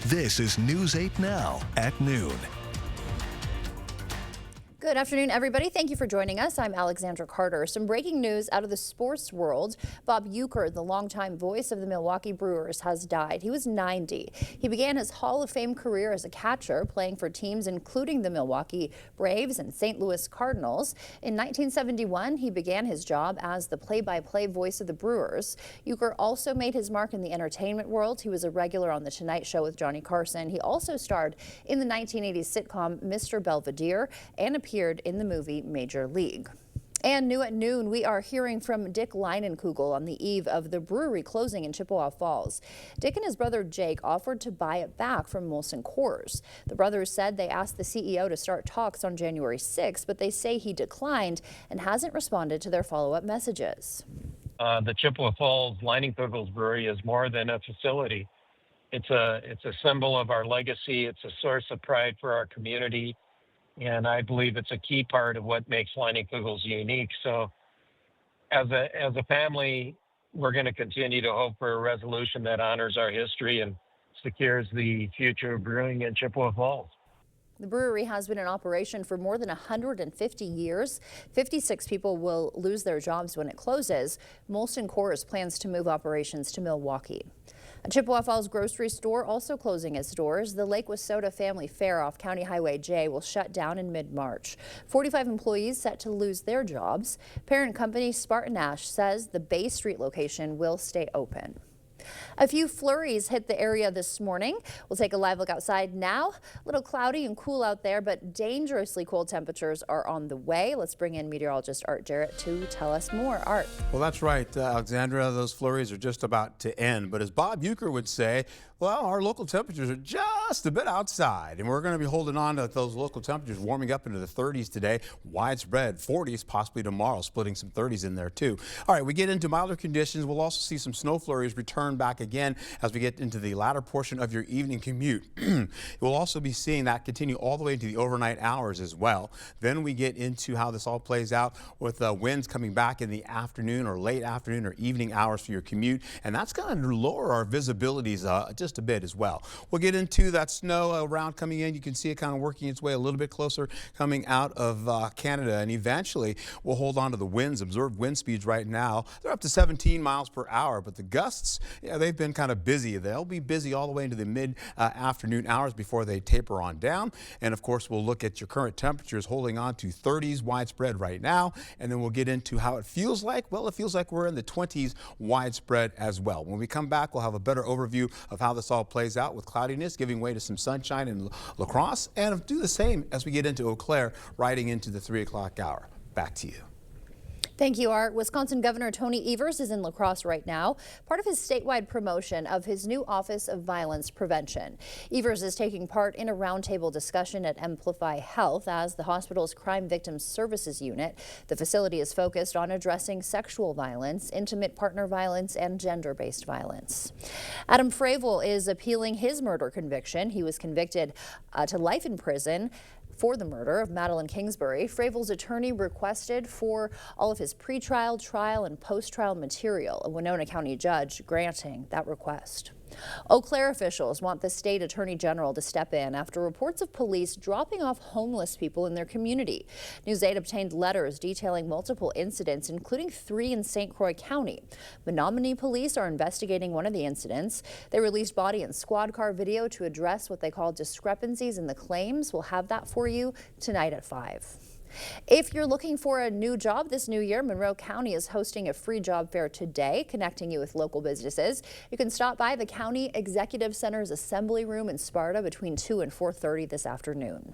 This is News 8 Now at noon. Good afternoon, everybody. Thank you for joining us. I'm Alexandra Carter. Some breaking news out of the sports world. Bob Uecker, the longtime voice of the Milwaukee Brewers, has died. He was 90. He began his Hall of Fame career as a catcher, playing for teams including the Milwaukee Braves and St. Louis Cardinals. In 1971, he began his job as the play-by-play voice of the Brewers. Uecker also made his mark in the entertainment world. He was a regular on The Tonight Show with Johnny Carson. He also starred in the 1980s sitcom Mr. Belvedere and appeared in the movie Major League. And new at noon, we are hearing from Dick Leinenkugel on the eve of the brewery closing in Chippewa Falls. Dick and his brother Jake offered to buy it back from Molson Coors. The brothers said they asked the CEO to start talks on January 6th, but they say he declined and hasn't responded to their follow-up messages. The Chippewa Falls Leinenkugel's Brewery is more than a facility. It's a symbol of our legacy. It's a source of pride for our community. And I believe it's a key part of what makes Leinenkugel's unique. So as a family, we're going to continue to hope for a resolution that honors our history and secures the future of brewing in Chippewa Falls. The brewery has been in operation for more than 150 years. 56 people will lose their jobs when it closes. Molson Coors plans to move operations to Milwaukee. A Chippewa Falls grocery store also closing its doors. The Lake Wissota Family Fair off County Highway J will shut down in mid-March. 45 employees set to lose their jobs. Parent company SpartanNash says the Bay Street location will stay open. A few flurries hit the area this morning. We'll take a live look outside now. A little cloudy and cool out there, but dangerously cold temperatures are on the way. Let's bring in meteorologist Art Jarrett to tell us more. Art. Well, that's right, Alexandra. Those flurries are just about to end. But as Bob Uecker would say, well, our local temperatures are just a bit outside, and we're going to be holding on to those local temperatures warming up into the 30s today. Widespread 40s possibly tomorrow, splitting some 30s in there too. All right, we get into milder conditions. We'll also see some snow flurries return back again as we get into the latter portion of your evening commute. We'll also be seeing that continue all the way into the overnight hours as well. Then we get into how this all plays out with winds coming back in the afternoon or late afternoon or evening hours for your commute, and that's going to lower our visibilities just a bit as well. We'll get into that snow around coming in. You can see it kind of working its way a little bit closer coming out of Canada, and eventually we'll hold on to the winds. Observed wind speeds right now, they're up to 17 miles per hour, but the gusts, yeah, they've been kind of busy. They'll be busy all the way into the mid-afternoon hours before they taper on down. And of course, we'll look at your current temperatures holding on to 30s widespread right now, and then we'll get into how it feels like. Well, it feels like we're in the 20s widespread as well. When we come back, we'll have a better overview of how this all plays out with cloudiness giving way to some sunshine in La Crosse, and do the same as we get into Eau Claire, riding into the 3 o'clock hour. Back to you. Thank you, Art. Wisconsin Governor Tony Evers is in La Crosse right now, part of his statewide promotion of his new Office of Violence Prevention. Evers is taking part in a roundtable discussion at Amplify Health as the hospital's Crime Victims Services Unit. The facility is focused on addressing sexual violence, intimate partner violence, and gender-based violence. Adam Fravel is appealing his murder conviction. He was convicted to life in prison for the murder of Madeline Kingsbury. Fravel's attorney requested for all of his pretrial, trial, and post-trial material, a Winona County judge granting that request. Eau Claire officials want the state attorney general to step in after reports of police dropping off homeless people in their community. News 8 obtained letters detailing multiple incidents, including 3 in St. Croix County. Menominee police are investigating one of the incidents. They released body and squad car video to address what they call discrepancies in the claims. We'll have that for you tonight at 5. If you're looking for a new job this new year, Monroe County is hosting a free job fair today, connecting you with local businesses. You can stop by the County Executive Center's Assembly Room in Sparta between 2 and 4:30 this afternoon.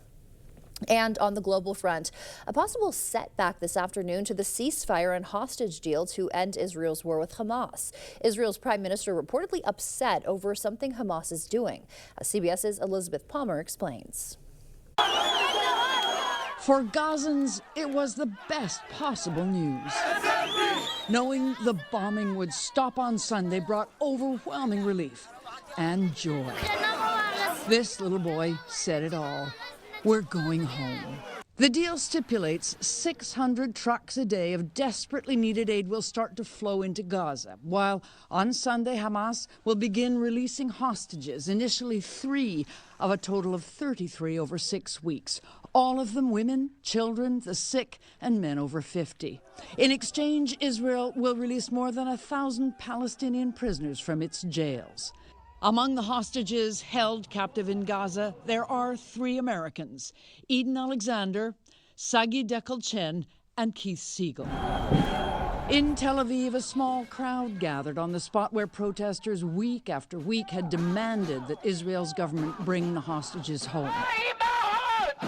And on the global front, a possible setback this afternoon to the ceasefire and hostage deal to end Israel's war with Hamas. Israel's prime minister reportedly upset over something Hamas is doing. CBS's Elizabeth Palmer explains. For Gazans, it was the best possible news. Knowing the bombing would stop on Sunday brought overwhelming relief and joy. This little boy said it all. We're going home. The deal stipulates 600 trucks a day of desperately needed aid will start to flow into Gaza, while on Sunday Hamas will begin releasing hostages, initially 3 of a total of 33 over 6 weeks, all of them women, children, the sick, and men over 50. In exchange, Israel will release more than 1,000 Palestinian prisoners from its jails. Among the hostages held captive in Gaza, there are 3 Americans, Eden Alexander, Sagi Dekel-Chen, and Keith Siegel. In Tel Aviv, a small crowd gathered on the spot where protesters week after week had demanded that Israel's government bring the hostages home.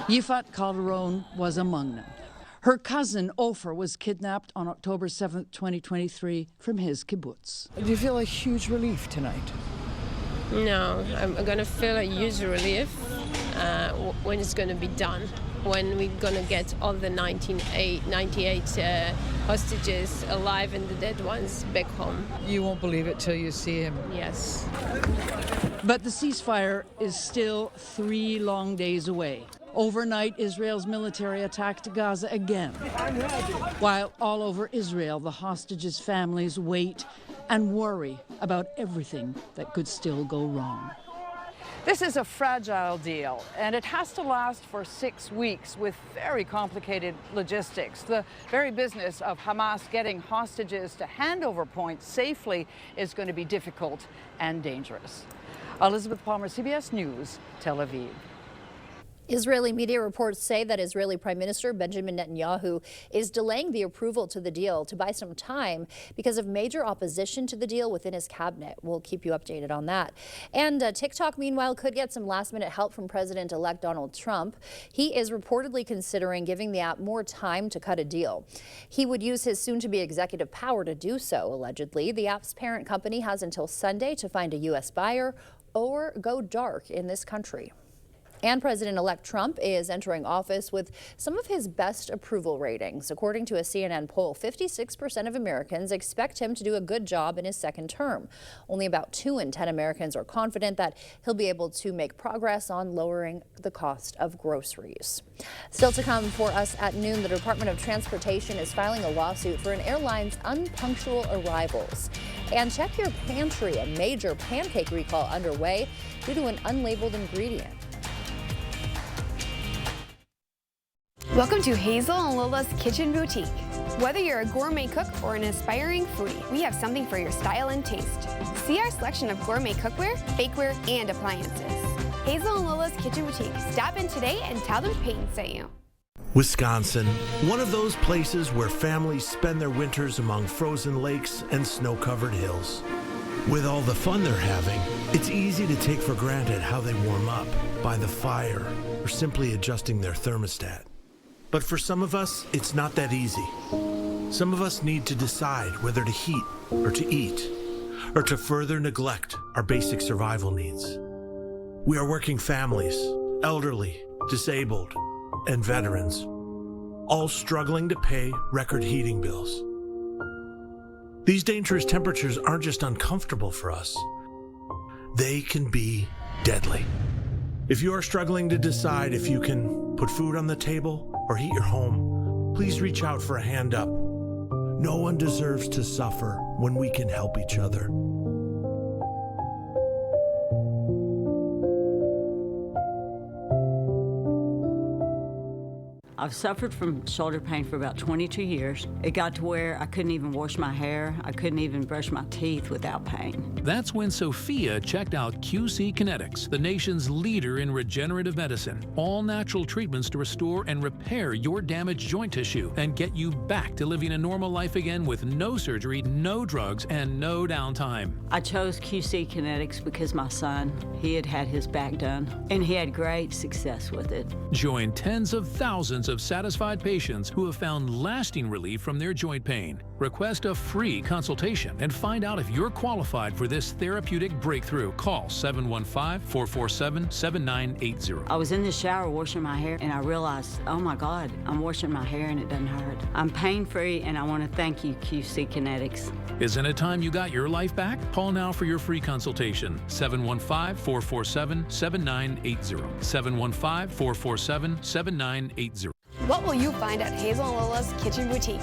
Yifat Calderon was among them. Her cousin, Ofer, was kidnapped on October 7, 2023, from his kibbutz. Do you feel a huge relief tonight? No, I'm going to feel a huge relief when it's going to be done, when we're going to get all the 98 hostages alive and the dead ones back home. You won't believe it till you see him. Yes. But the ceasefire is still 3 long days away. Overnight, Israel's military attacked Gaza again. While all over Israel, the hostages' families wait and worry about everything that could still go wrong. This is a fragile deal, and it has to last for 6 weeks with very complicated logistics. The very business of Hamas getting hostages to handover points safely is going to be difficult and dangerous. Elizabeth Palmer, CBS News, Tel Aviv. Israeli media reports say that Israeli Prime Minister Benjamin Netanyahu is delaying the approval to the deal to buy some time because of major opposition to the deal within his cabinet. We'll keep you updated on that. And TikTok, meanwhile, could get some last-minute help from President-elect Donald Trump. He is reportedly considering giving the app more time to cut a deal. He would use his soon-to-be executive power to do so, allegedly. The app's parent company has until Sunday to find a U.S. buyer or go dark in this country. And President-elect Trump is entering office with some of his best approval ratings. According to a CNN poll, 56% of Americans expect him to do a good job in his second term. Only about 2 in 10 Americans are confident that he'll be able to make progress on lowering the cost of groceries. Still to come for us at noon, the Department of Transportation is filing a lawsuit for an airline's unpunctual arrivals. And check your pantry, a major pancake recall underway due to an unlabeled ingredient. Welcome to Hazel and Lola's Kitchen Boutique. Whether you're a gourmet cook or an aspiring foodie, we have something for your style and taste. See our selection of gourmet cookware, bakeware, and appliances. Hazel and Lola's Kitchen Boutique. Stop in today and tell them Peyton sent you. Wisconsin, one of those places where families spend their winters among frozen lakes and snow-covered hills. With all the fun they're having, it's easy to take for granted how they warm up by the fire or simply adjusting their thermostat. But for some of us, it's not that easy. Some of us need to decide whether to heat or to eat, or to further neglect our basic survival needs. We are working families, elderly, disabled, and veterans, all struggling to pay record heating bills. These dangerous temperatures aren't just uncomfortable for us, they can be deadly. If you are struggling to decide if you can put food on the table or heat your home, please reach out for a hand up. No one deserves to suffer when we can help each other. I've suffered from shoulder pain for about 22 years. It got to where I couldn't even wash my hair. I couldn't even brush my teeth without pain. That's when Sophia checked out QC Kinetics, the nation's leader in regenerative medicine. All natural treatments to restore and repair your damaged joint tissue and get you back to living a normal life again with no surgery, no drugs, and no downtime. I chose QC Kinetics because my son, he had had his back done, and he had great success with it. Join tens of thousands of satisfied patients who have found lasting relief from their joint pain. Request a free consultation and find out if you're qualified for this therapeutic breakthrough. Call 715-447-7980. I was in the shower washing my hair and I realized, oh my God, I'm washing my hair and it doesn't hurt. I'm pain-free and I want to thank you, QC Kinetics. Isn't it time you got your life back? Call now for your free consultation. 715-447-7980. 715-447-7980. What will you find at Hazel and Lola's Kitchen Boutique?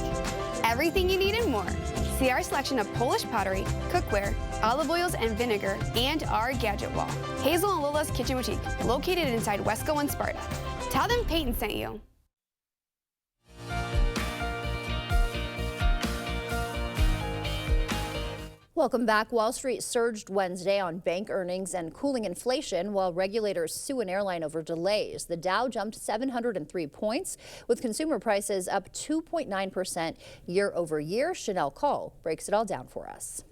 Everything you need and more. See our selection of Polish pottery, cookware, olive oils and vinegar, and our gadget wall. Hazel and Lola's Kitchen Boutique, located inside Wesco and Sparta. Tell them Peyton sent you. Welcome back. Wall Street surged Wednesday on bank earnings and cooling inflation while regulators sue an airline over delays. The Dow jumped 703 points, with consumer prices up 2.9% year over year. Chanel Call breaks it all down for us.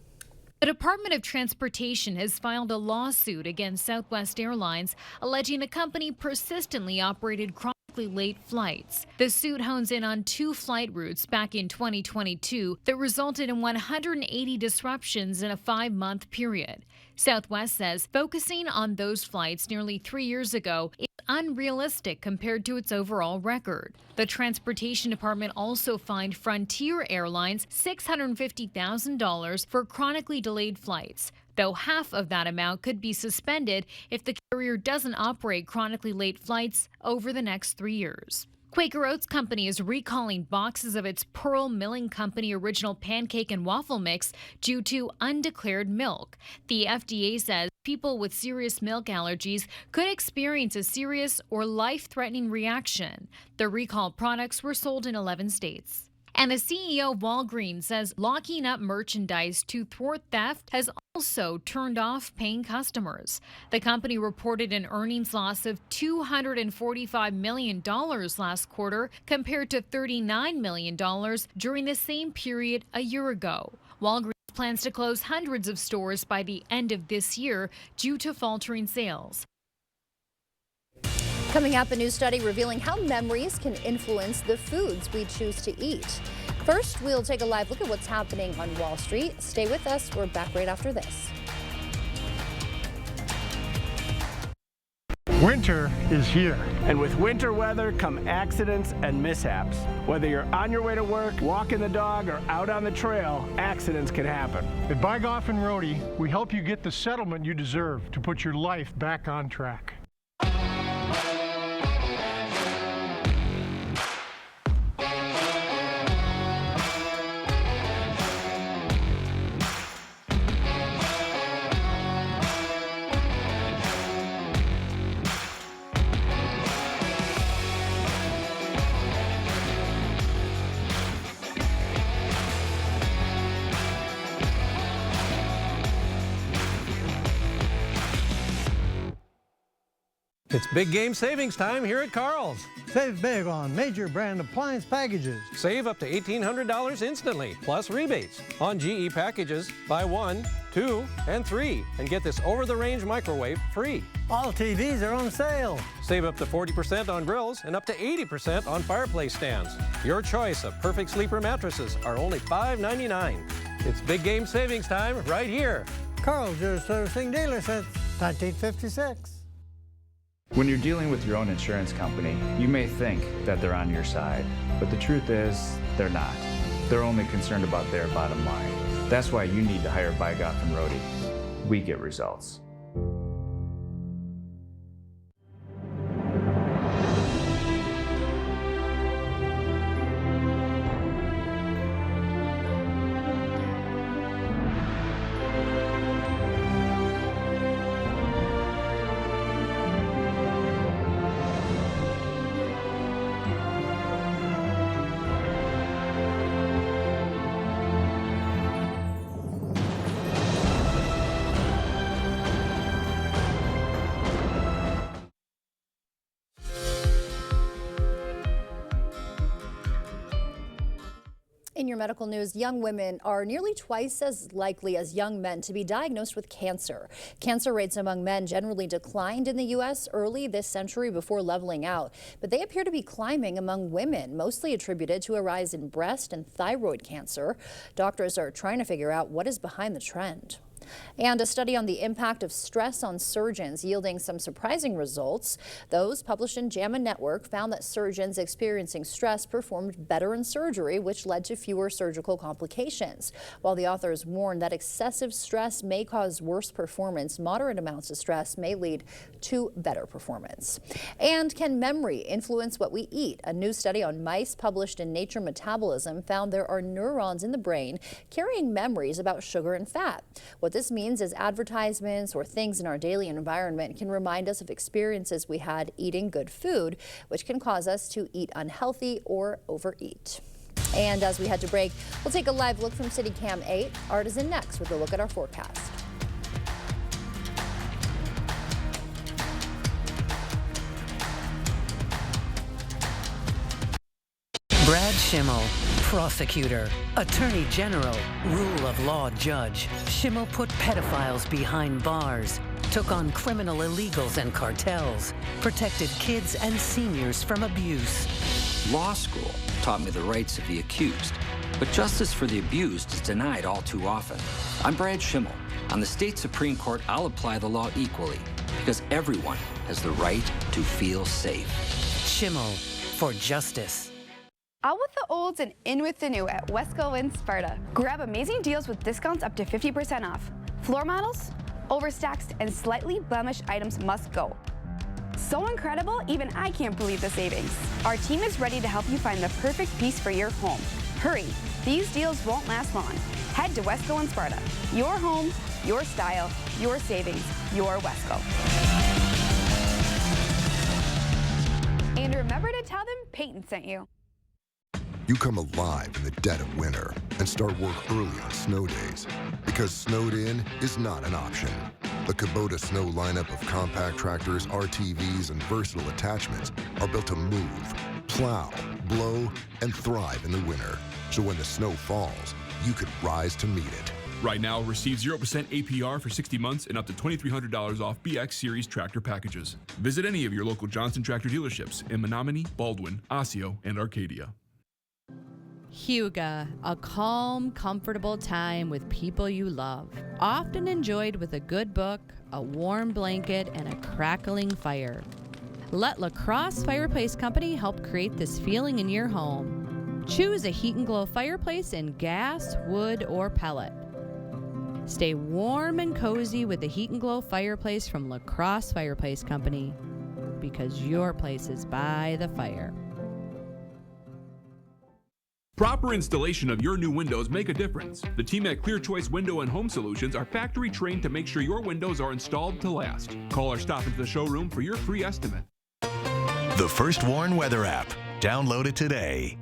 The Department of Transportation has filed a lawsuit against Southwest Airlines, alleging the company persistently operated chronically late flights. The suit hones in on 2 flight routes back in 2022 that resulted in 180 disruptions in a 5-month period. Southwest says focusing on those flights nearly 3 years ago is unrealistic compared to its overall record. The Transportation Department also fined Frontier Airlines $650,000 for chronically delayed flights, though half of that amount could be suspended if the carrier doesn't operate chronically late flights over the next 3 years. Quaker Oats Company is recalling boxes of its Pearl Milling Company original pancake and waffle mix due to undeclared milk. The FDA says people with serious milk allergies could experience a serious or life-threatening reaction. The recalled products were sold in 11 states. And the CEO of Walgreens says locking up merchandise to thwart theft has also turned off paying customers. The company reported an earnings loss of $245 million last quarter compared to $39 million during the same period a year ago. Walgreens plans to close hundreds of stores by the end of this year due to faltering sales. Coming up, a new study revealing how memories can influence the foods we choose to eat. First, we'll take a live look at what's happening on Wall Street. Stay with us. We're back right after this. Winter is here. And with winter weather come accidents and mishaps. Whether you're on your way to work, walking the dog, or out on the trail, accidents can happen. At Bygoff and Rohde, we help you get the settlement you deserve to put your life back on track. It's big game savings time here at Carl's. Save big on major brand appliance packages. Save up to $1,800 instantly, plus rebates on GE packages. Buy 1, 2, and 3, and get this over-the-range microwave free. All TVs are on sale. Save up to 40% on grills and up to 80% on fireplace stands. Your choice of perfect sleeper mattresses are only $5.99. It's big game savings time right here. Carl's, your servicing dealer since 1956. When you're dealing with your own insurance company, you may think that they're on your side, but the truth is, they're not. They're only concerned about their bottom line. That's why you need to hire Bygoff and Rohde. We get results. In your medical news, young women are nearly twice as likely as young men to be diagnosed with cancer. Cancer rates among men generally declined in the U.S. early this century before leveling out, but they appear to be climbing among women, mostly attributed to a rise in breast and thyroid cancer. Doctors are trying to figure out what is behind the trend. And a study on the impact of stress on surgeons yielding some surprising results. Those published in JAMA Network found that surgeons experiencing stress performed better in surgery, which led to fewer surgical complications. While the authors warn that excessive stress may cause worse performance, moderate amounts of stress may lead to better performance. And can memory influence what we eat? A new study on mice published in Nature Metabolism found there are neurons in the brain carrying memories about sugar and fat. What this means is advertisements or things in our daily environment can remind us of experiences we had eating good food, which can cause us to eat unhealthy or overeat. And as we head to break, we'll take a live look from CityCam 8. Art is in next with a look at our forecast. Brad Schimmel, prosecutor, attorney general, rule of law judge. Schimmel put pedophiles behind bars, took on criminal illegals and cartels, protected kids and seniors from abuse. Law school taught me the rights of the accused, but justice for the abused is denied all too often. I'm Brad Schimmel. On the state Supreme Court, I'll apply the law equally because everyone has the right to feel safe. Schimmel for justice. Out with the olds and in with the new at Wesco in Sparta. Grab amazing deals with discounts up to 50% off. Floor models, overstacks, and slightly blemished items must go. So incredible, even I can't believe the savings. Our team is ready to help you find the perfect piece for your home. Hurry, these deals won't last long. Head to Wesco in Sparta. Your home, your style, your savings, your Wesco. And remember to tell them Peyton sent you. You come alive in the dead of winter and start work early on snow days because snowed in is not an option. The Kubota Snow lineup of compact tractors, RTVs, and versatile attachments are built to move, plow, blow, and thrive in the winter. So when the snow falls, you could rise to meet it. Right now, receive 0% APR for 60 months and up to $2,300 off BX Series tractor packages. Visit any of your local Johnson Tractor dealerships in Menominee, Baldwin, Osseo, and Arcadia. Huga, a calm, comfortable time with people you love. Often enjoyed with a good book, a warm blanket, and a crackling fire. Let La Crosse Fireplace Company help create this feeling in your home. Choose a Heat and Glow fireplace in gas, wood, or pellet. Stay warm and cozy with the Heat and Glow fireplace from La Crosse Fireplace Company, because your place is by the fire. Proper installation of your new windows make a difference. The team at Clear Choice Window and Home Solutions are factory trained to make sure your windows are installed to last. Call or stop into the showroom for your free estimate. The First Warn Weather app. Download it today.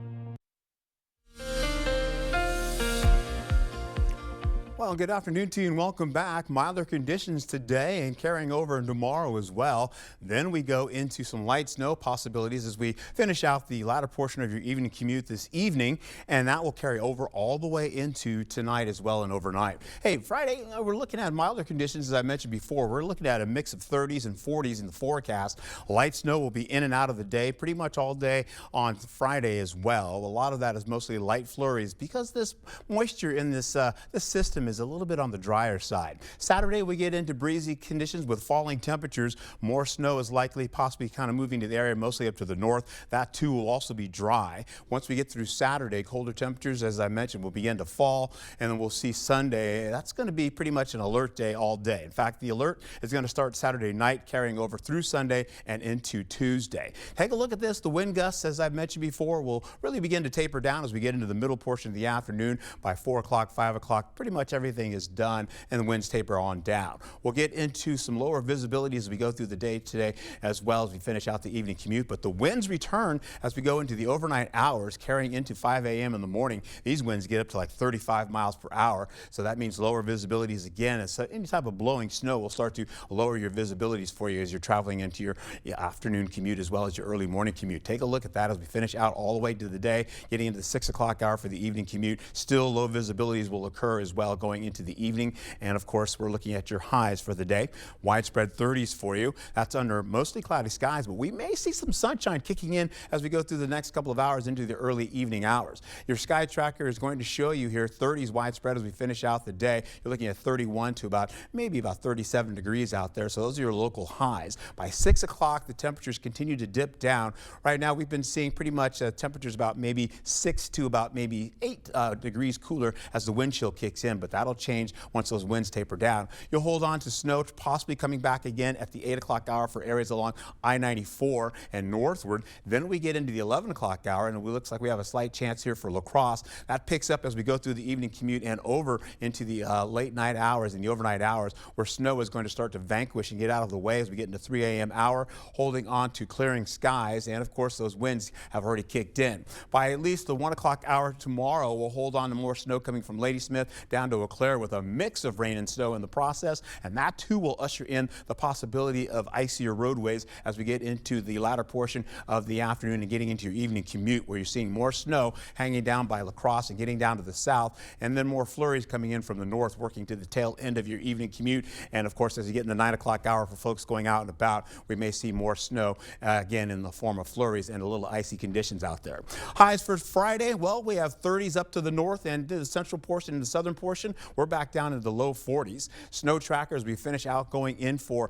Well, good afternoon to you and welcome back. Milder conditions today and carrying over tomorrow as well. Then we go into some light snow possibilities as we finish out the latter portion of your evening commute this evening, and that will carry over all the way into tonight as well and overnight. Hey, Friday, we're looking at milder conditions as I mentioned before. We're looking at a mix of 30s and 40s in the forecast. Light snow will be in and out of the day pretty much all day on Friday as well. A lot of that is mostly light flurries because this moisture in this system is a little bit on the drier side. Saturday we get into breezy conditions with falling temperatures. More snow is likely, possibly kind of moving to the area mostly up to the north. That too will also be dry. Once we get through Saturday, colder temperatures, as I mentioned, will begin to fall, and then we'll see Sunday. That's going to be pretty much an alert day all day. In fact, the alert is going to start Saturday night, carrying over through Sunday and into Tuesday. Take a look at this. The wind gusts, as I've mentioned before, will really begin to taper down as we get into the middle portion of the afternoon. By 4 o'clock, 5 o'clock, pretty much everything is done and the winds taper on down. We'll get into some lower visibility as we go through the day today as well as we finish out the evening commute, but the winds return as we go into the overnight hours, carrying into 5 a.m. in the morning. These winds get up to like 35 miles per hour, so that means lower visibilities again. As any type of blowing snow will start to lower your visibilities for you as you're traveling into your afternoon commute as well as your early morning commute. Take a look at that as we finish out all the way to the day, getting into the 6 o'clock hour for the evening commute. Still low visibilities will occur as well going going into the evening. And of course, we're looking at your highs for the day. Widespread 30s for you. That's under mostly cloudy skies, but we may see some sunshine kicking in as we go through the next couple of hours into the early evening hours. Your sky tracker is going to show you here 30s widespread as we finish out the day. You're looking at 31 to maybe about 37 degrees out there. So those are your local highs. By 6 o'clock, the temperatures continue to dip down. Right now, we've been seeing pretty much temperatures about maybe 6 to about maybe 8 degrees cooler as the wind chill kicks in, but that'll change once those winds taper down. You'll hold on to snow possibly coming back again at the 8 o'clock hour for areas along I-94 and northward. Then we get into the 11 o'clock hour, and it looks like we have a slight chance here for La Crosse. That picks up as we go through the evening commute and over into the late night hours and the overnight hours, where snow is going to start to vanquish and get out of the way as we get into 3 a.m. hour, holding on to clearing skies. And of course, those winds have already kicked in. By at least the 1 o'clock hour tomorrow, we'll hold on to more snow coming from Ladysmith down to Eau Claire with a mix of rain and snow in the process. And that too will usher in the possibility of icier roadways as we get into the latter portion of the afternoon and getting into your evening commute, where you're seeing more snow hanging down by La Crosse and getting down to the south, and then more flurries coming in from the north, working to the tail end of your evening commute. And of course, as you get in the 9 o'clock hour for folks going out and about, we may see more snow again in the form of flurries and a little icy conditions out there. Highs for Friday, well, we have 30s up to the north and the central portion and the southern portion. We're back down into the low 40s. Snow trackers, we finish out going in for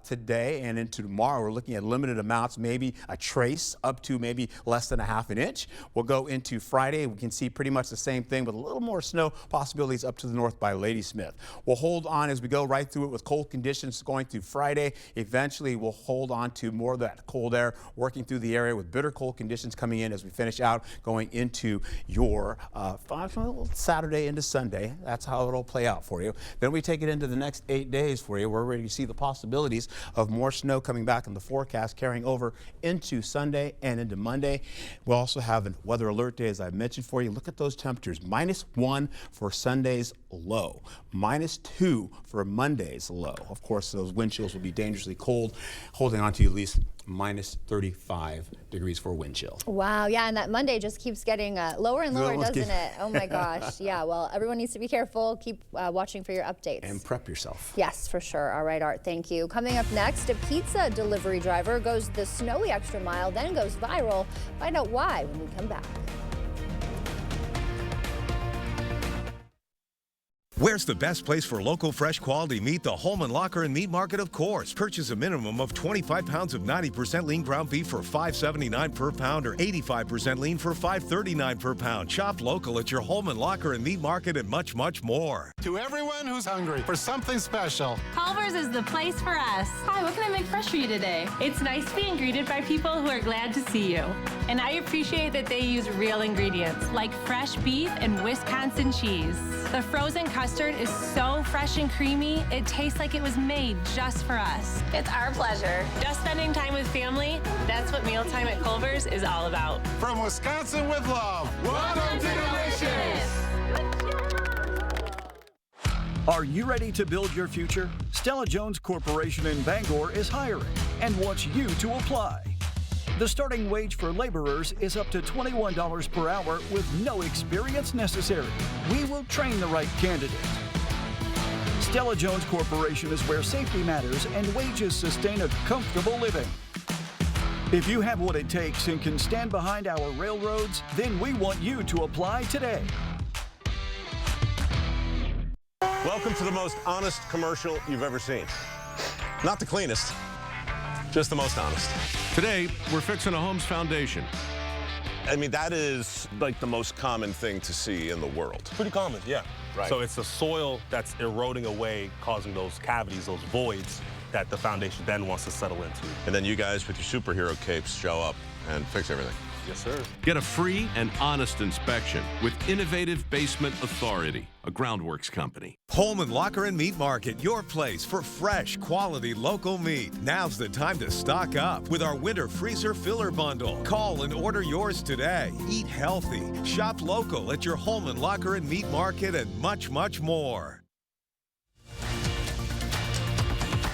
today and into tomorrow. We're looking at limited amounts, maybe a trace up to maybe less than a half an inch. We'll go into Friday. We can see pretty much the same thing with a little more snow possibilities up to the north by Ladysmith. We'll hold on as we go right through it with cold conditions going through Friday. Eventually, we'll hold on to more of that cold air working through the area with bitter cold conditions coming in as we finish out going into your Saturday into Sunday. That's how it'll play out for you. Then we take it into the next 8 days for you. We're ready to see the possibilities of more snow coming back in the forecast, carrying over into Sunday and into Monday. We'll also have a weather alert day, as I mentioned for you. Look at those temperatures. -1 for Sunday's low, -2 for Monday's low. Of course, those wind chills will be dangerously cold, holding on to at least -35 degrees for wind chill. Wow, yeah, and that Monday just keeps getting lower and lower, doesn't it? Oh my gosh, yeah, well, everyone needs to be careful. Keep watching for your updates. And prep yourself. Yes, for sure. All right, Art, thank you. Coming up next, a pizza delivery driver goes the snowy extra mile, then goes viral. Find out why when we come back. Where's the best place for local fresh quality meat? The Holman Locker and Meat Market, of course. Purchase a minimum of 25 pounds of 90% lean ground beef for $5.79 per pound or 85% lean for $5.39 per pound. Shop local at your Holman Locker and Meat Market and much, much more. To everyone who's hungry for something special, Culver's is the place for us. Hi, what can I make fresh for you today? It's nice being greeted by people who are glad to see you. And I appreciate that they use real ingredients like fresh beef and Wisconsin cheese. The frozen custard is so fresh and creamy, it tastes like it was made just for us. It's our pleasure. Just spending time with family, that's what mealtime at Culver's is all about. From Wisconsin with love, welcome to Delicious! Are you ready to build your future? Stella-Jones Corporation in Bangor is hiring and wants you to apply. The starting wage for laborers is up to $21 per hour with no experience necessary. We will train the right candidate. Stella-Jones Corporation is where safety matters and wages sustain a comfortable living. If you have what it takes and can stand behind our railroads, then we want you to apply today. Welcome to the most honest commercial you've ever seen. Not the cleanest, just the most honest. Today, we're fixing a home's foundation. I mean, that is like the most common thing to see in the world. Pretty common, yeah. Right. So it's the soil that's eroding away, causing those cavities, those voids that the foundation then wants to settle into. And then you guys with your superhero capes show up and fix everything. Yes, sir. Get a free and honest inspection with Innovative Basement Authority, a Groundworks company. Holman Locker and Meat Market, your place for fresh, quality local meat. Now's the time to stock up with our winter freezer filler bundle. Call and order yours today. Eat healthy. Shop local at your Holman Locker and Meat Market and much, much more.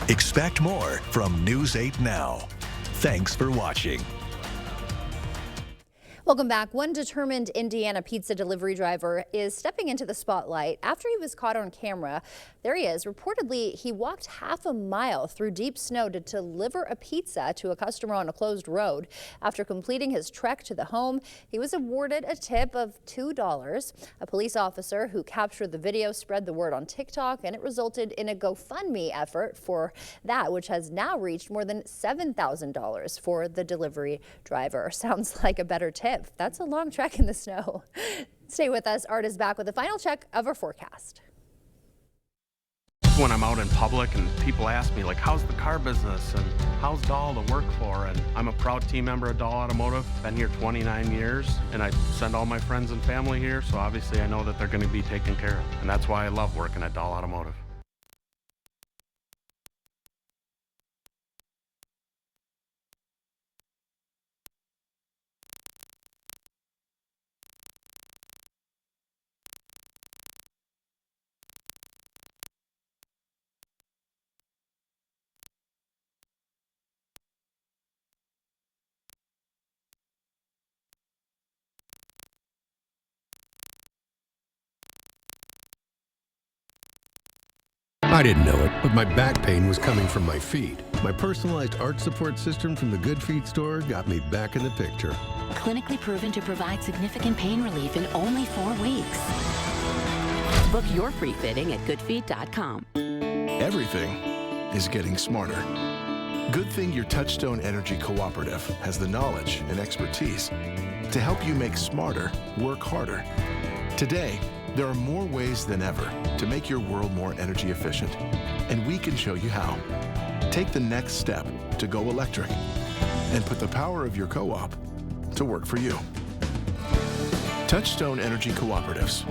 Expect more from News 8 Now. Thanks for watching. Welcome back. One determined Indiana pizza delivery driver is stepping into the spotlight after he was caught on camera. There he is. Reportedly, he walked half a mile through deep snow to deliver a pizza to a customer on a closed road. After completing his trek to the home, he was awarded a tip of $2. A police officer who captured the video spread the word on TikTok, and it resulted in a GoFundMe effort for that, which has now reached more than $7,000 for the delivery driver. Sounds like a better tip. That's a long trek in the snow. Stay with us. Art is back with a final check of our forecast. When I'm out in public and people ask me, like, how's the car business and how's Dahl to work for? And I'm a proud team member of Dahl Automotive. Been here 29 years, and I send all my friends and family here, so obviously I know that they're going to be taken care of. And that's why I love working at Dahl Automotive. I didn't know it, but my back pain was coming from my feet. My personalized arch support system from the Good Feet store got me back in the picture. Clinically proven to provide significant pain relief in only 4 weeks. Book your free fitting at goodfeet.com. Everything is getting smarter. Good thing your Touchstone Energy Cooperative has the knowledge and expertise to help you make smarter work harder. Today, there are more ways than ever to make your world more energy efficient, and we can show you how. Take the next step to go electric and put the power of your co-op to work for you. Touchstone Energy Cooperatives,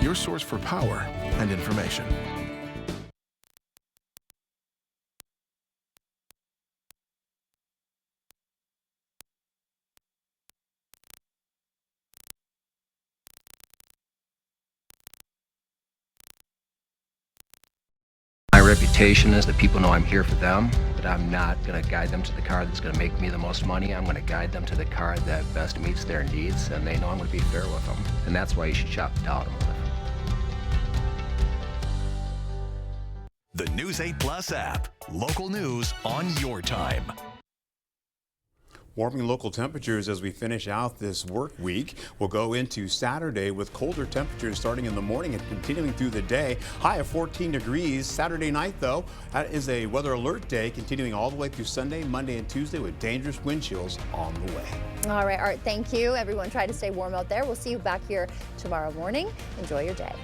your source for power and information. My reputation is that people know I'm here for them, but I'm not going to guide them to the car that's going to make me the most money. I'm going to guide them to the car that best meets their needs, and they know I'm going to be fair with them. And that's why you should shop at Automotive. The News 8 Plus app. Local news on your time. Warming local temperatures as we finish out this work week. We'll go into Saturday with colder temperatures starting in the morning and continuing through the day. High of 14 degrees. Saturday night, though, that is a weather alert day, continuing all the way through Sunday, Monday, and Tuesday with dangerous wind chills on the way. All right, Art, thank you. Everyone try to stay warm out there. We'll see you back here tomorrow morning. Enjoy your day.